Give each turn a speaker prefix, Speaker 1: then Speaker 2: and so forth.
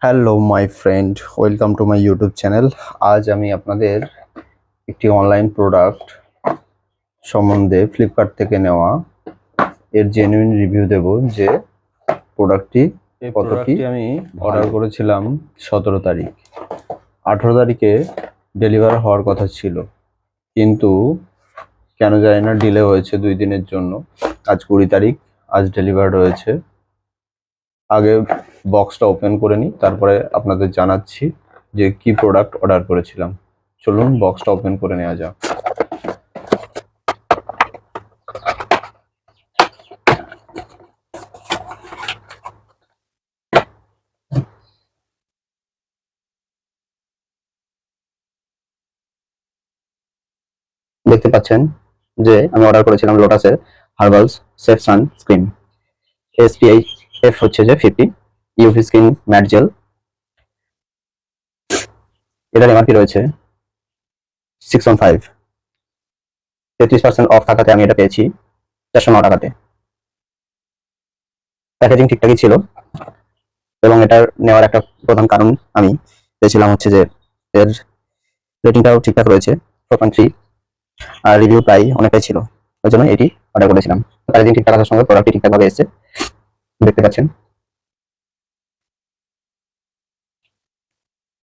Speaker 1: Hello my friend, welcome to my YouTube channel. আজ আমি আপনাদের একটি অনলাইন প্রোডাক্ট সম্বন্ধে ফ্লিপকার্ট থেকে নেওয়া এর জেনুইন রিভিউ দেব যে প্রোডাক্টটি কত কি। আমি অর্ডার করেছিলাম 17 তারিখ, 18 তারিখে ডেলিভার হওয়ার কথা ছিল, কিন্তু কেন জানি না ডিলে হয়েছে 2 দিনের জন্য। আজ 20 তারিখ, আজ ডেলিভার্ড হয়েছে। আগে বক্সটা ওপেন করে নিই, তারপরে আপনাদের জানাচ্ছি যে কি প্রোডাক্ট অর্ডার করেছিলাম। চলুন বক্সটা ওপেন করে নেওয়া যাক। দেখতে পাচ্ছেন যে আমি অর্ডার করেছিলাম লোটাসের হার্বালস সেফ সানস্ক্রিন SPF হচ্ছে যে 50 ইউভি স্কিন ম্যাট জেল। এটার এমআরপি রয়েছে 615। 33% অফ থাকাতে আমি এটা পেয়েছি 409 টাকাতে। প্যাকেজিং ঠিকঠাকই ছিল এবং এটার নেওয়ার একটা প্রধান কারণ আমি পেয়েছিলাম হচ্ছে যে এর রেটিংটাও ঠিকঠাক রয়েছে 4.3, আর রিভিউ প্রায় অনেকটাই ছিল, ওই জন্য এটি অর্ডার করেছিলাম। প্যাকেজিং ঠিকঠাক আসার সঙ্গে প্রোডাক্টটি ঠিকঠাকভাবে এসেছে, দেখতে পাচ্ছেন।